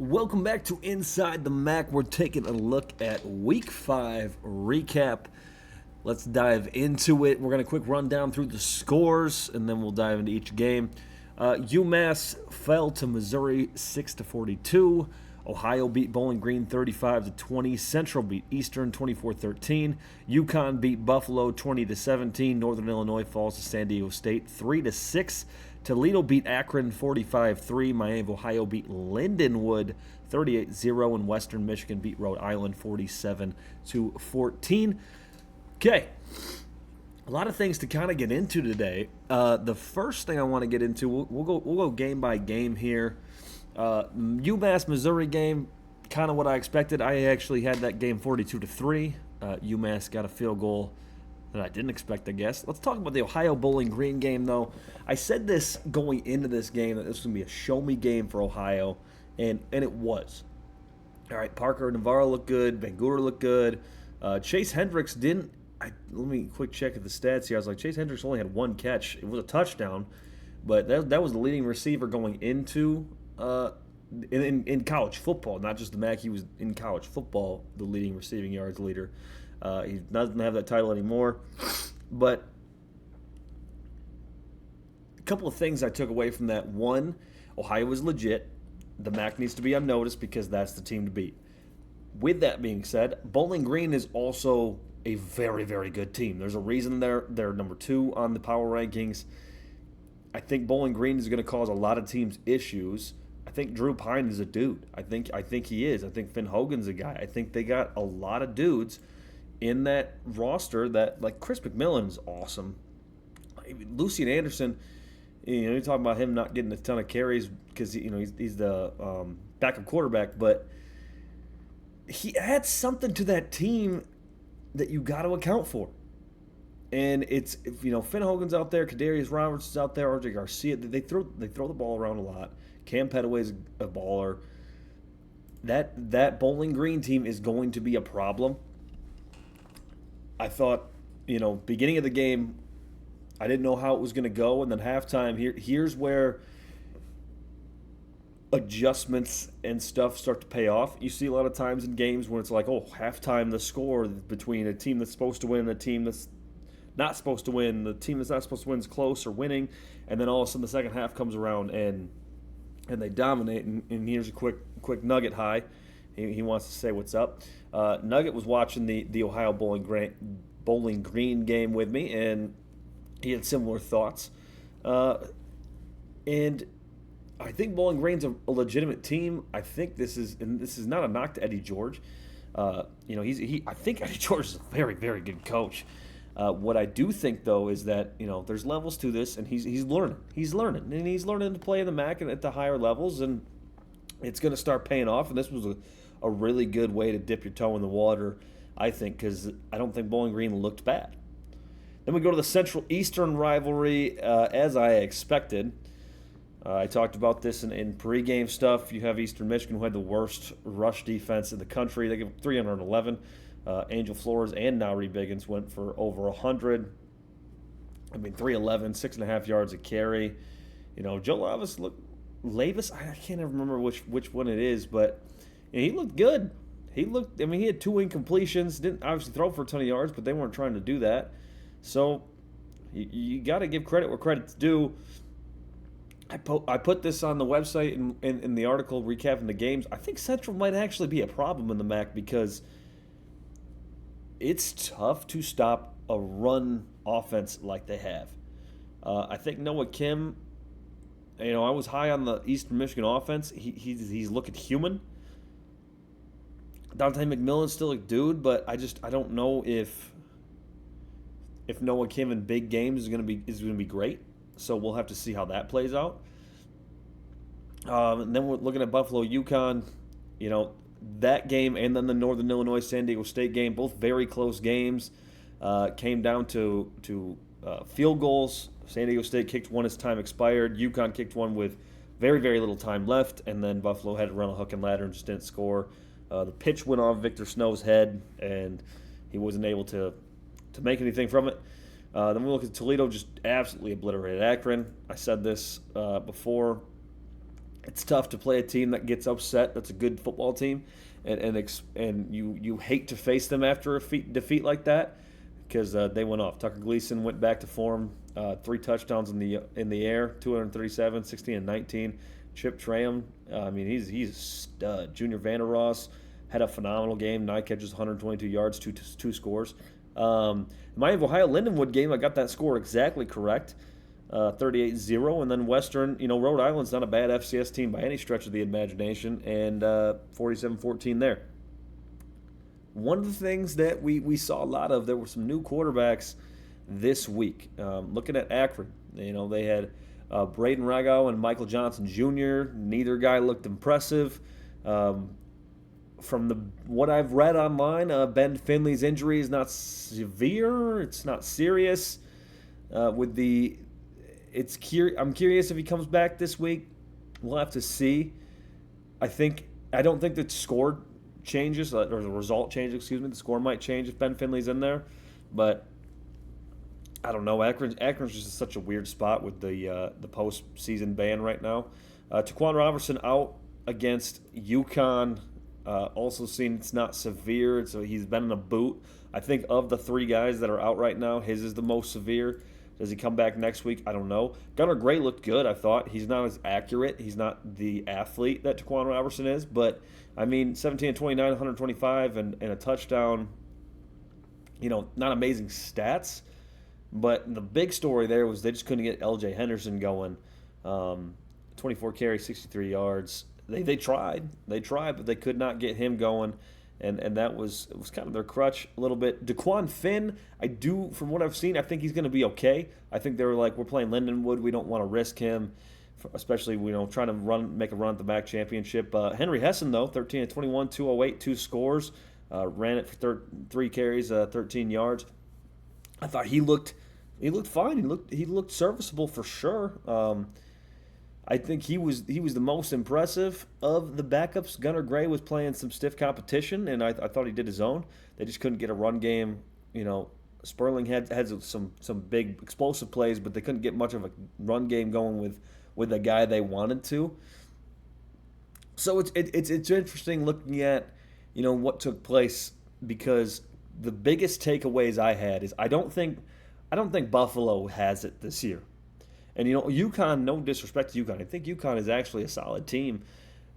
Welcome back to Inside the MAC. We're taking a look at Week 5 recap. Let's dive into it. We're going to quick run down through the scores, and then we'll dive into each game. UMass fell to Missouri 6-42. Ohio beat Bowling Green 35-20. Central beat Eastern 24-13. UConn beat Buffalo 20-17. Northern Illinois falls to San Diego State 3-6. Toledo beat Akron 45-3. Miami of Ohio beat Lindenwood 38-0. And Western Michigan beat Rhode Island 47-14. Okay, a lot of things to kind of get into today. The first thing I want to get into, we'll go game by game here. UMass Missouri game, kind of what I expected. I actually had that game 42-3. UMass got a field goal that I didn't expect, I guess. Let's talk about the Ohio Bowling Green game, though. I said this going into this game that this was going to be a show-me game for Ohio, and it was. All right, Parker Navarro looked good. Van Gooter looked good. Chase Hendricks didn't. Let me quick check at the stats here. I was like, Chase Hendricks only had one catch. It was a touchdown, but that was the leading receiver going into in college football, not just the MAC. He was in college football the leading receiving yards leader. He doesn't have that title anymore. But a couple of things I took away from that. One, Ohio was legit. The MAC needs to be unnoticed because that's the team to beat. With that being said, Bowling Green is also a very, very good team. There's a reason they're number 2 on the power rankings. I think Bowling Green is going to cause a lot of teams issues. I think Drew Pine is a dude. I think he is. I think Finn Hogan's a guy. I think they got a lot of dudes in that roster that, like, Chris McMillan's awesome. Lucian Anderson, you're talking about him not getting a ton of carries because he's the backup quarterback, but he adds something to that team that you got to account for. And it's Finn Hogan's out there, Kadarius Roberts is out there, RJ Garcia. They throw the ball around a lot. Cam Petaway's a baller. That Bowling Green team is going to be a problem. I thought, beginning of the game, I didn't know how it was going to go, and then halftime, here's where adjustments and stuff start to pay off. You see a lot of times in games when it's like, halftime, the score between a team that's supposed to win and a team that's not supposed to win. The team that's not supposed to win is close or winning, and then all of a sudden the second half comes around and they dominate. And here's a quick Nugget high. He wants to say what's up. Nugget was watching the Ohio Bowling Green game with me, and he had similar thoughts. And I think Bowling Green's a legitimate team. I think this is not a knock to Eddie George. I think Eddie George is a very, very good coach. What I do think, though, is that there's levels to this, and he's learning. He's learning to play in the MAC and at the higher levels, and it's going to start paying off. And this was a really good way to dip your toe in the water, I think, because I don't think Bowling Green looked bad. Then we go to the Central Eastern rivalry, as I expected. I talked about this in pregame stuff. You have Eastern Michigan, who had the worst rush defense in the country. They give 311. Angel Flores and Nowry Biggins went for over 100. 311, 6.5 yards a carry. Joe Lavis, I can't even remember which one it is, but he looked good. He had 2 incompletions. Didn't obviously throw for a ton of yards, but they weren't trying to do that. So you got to give credit where credit's due. I put this on the website in the article recapping the games. I think Central might actually be a problem in the MAC because it's tough to stop a run offense like they have. I think Noah Kim, I was high on the Eastern Michigan offense. He's looking human. Dante McMillan's still a dude, but I don't know if Noah Kim in big games is going to be great. So we'll have to see how that plays out. And then we're looking at Buffalo UConn. That game and then the Northern Illinois San Diego State game, both very close games, came down to field goals. San Diego State kicked one as time expired. UConn kicked one with very, very little time left, and then Buffalo had to run a hook and ladder and just didn't score. The pitch went off Victor Snow's head, and he wasn't able to make anything from it. Then we look at Toledo, just absolutely obliterated Akron. I said this before. It's tough to play a team that gets upset. That's a good football team, and you hate to face them after a defeat like that because they went off. Tucker Gleason went back to form, 3 touchdowns in the air, 237, 16 and 19. Chip Traham, I mean he's a stud. Junior Vander Ross had a phenomenal game, 9 catches, 122 yards, two scores. My Ohio Lindenwood game, I got that score exactly correct. 38-0, and then Western, Rhode Island's not a bad FCS team by any stretch of the imagination, and 47-14 there. One of the things that we saw a lot of, there were some new quarterbacks this week. Looking at Akron, they had Braden Rago and Michael Johnson Jr. Neither guy looked impressive. From what I've read online, Ben Finley's injury is not severe. It's not serious. I'm curious if he comes back this week. We'll have to see. I don't think the score changes, or the result changes. Excuse me. The score might change if Ben Finley's in there, but I don't know. Akron's just such a weird spot with the postseason ban right now. Taquan Robertson out against UConn. Also seen it's not severe, so he's been in a boot. I think of the 3 guys that are out right now, his is the most severe. Does he come back next week? I don't know. Gunnar Gray looked good, I thought. He's not as accurate. He's not the athlete that Taquan Robertson is. But, 17 and 29, 125, and a touchdown. Not amazing stats. But the big story there was they just couldn't get L.J. Henderson going. 24 carries, 63 yards. They tried, but they could not get him going, and that was kind of their crutch a little bit. DeQuan Finn, from what I've seen, I think he's going to be okay. I think they were like, we're playing Lindenwood, we don't want to risk him, especially trying to make a run at the MAC championship. Henry Hessen though, 13 and 21, 208, 2 scores, ran it for 3 carries, 13 yards. I thought he looked fine. He looked serviceable for sure. I think he was the most impressive of the backups. Gunnar Gray was playing some stiff competition, and I thought he did his own. They just couldn't get a run game. Sperling had some big explosive plays, but they couldn't get much of a run game going with the guy they wanted to. So it's interesting looking at what took place, because the biggest takeaways I had is I don't think Buffalo has it this year. And, UConn, no disrespect to UConn. I think UConn is actually a solid team.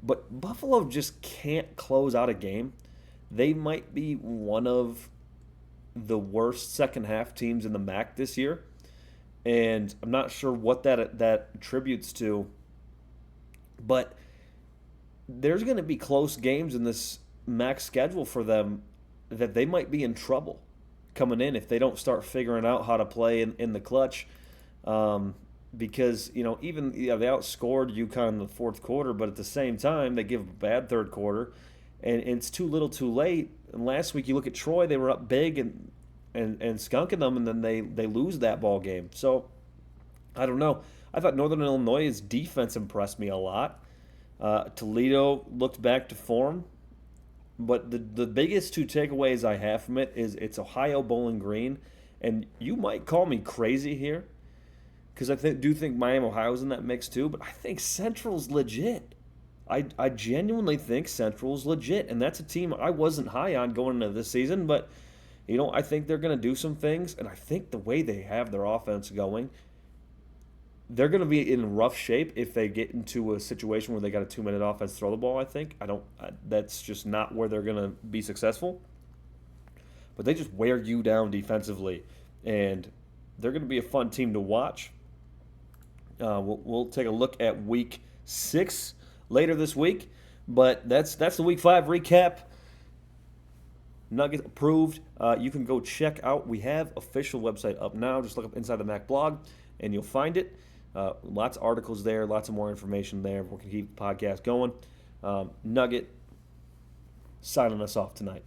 But Buffalo just can't close out a game. They might be one of the worst second-half teams in the MAC this year. And I'm not sure what that attributes to. But there's going to be close games in this MAC schedule for them that they might be in trouble coming in if they don't start figuring out how to play in the clutch. Because, they outscored UConn in the fourth quarter, but at the same time, they give a bad third quarter, and it's too little too late. And last week, you look at Troy, they were up big and skunking them, and then they lose that ball game. So, I don't know. I thought Northern Illinois' defense impressed me a lot. Toledo looked back to form, but the biggest 2 takeaways I have from it is it's Ohio Bowling Green, and you might call me crazy here, because I do think Miami, Ohio's in that mix too, but I think Central's legit. I genuinely think Central's legit, and that's a team I wasn't high on going into this season, but, I think they're going to do some things, and I think the way they have their offense going, they're going to be in rough shape if they get into a situation where they got a 2-minute offense throw the ball, I think. That's just not where they're going to be successful. But they just wear you down defensively, and they're going to be a fun team to watch. We'll take a look at Week 6 later this week, but that's the Week 5 recap. Nuggets approved. You can go check out. We have official website up now. Just look up Inside the MAC blog, and you'll find it. Lots of articles there, lots of more information there. We're going to keep the podcast going. Nugget signing us off tonight.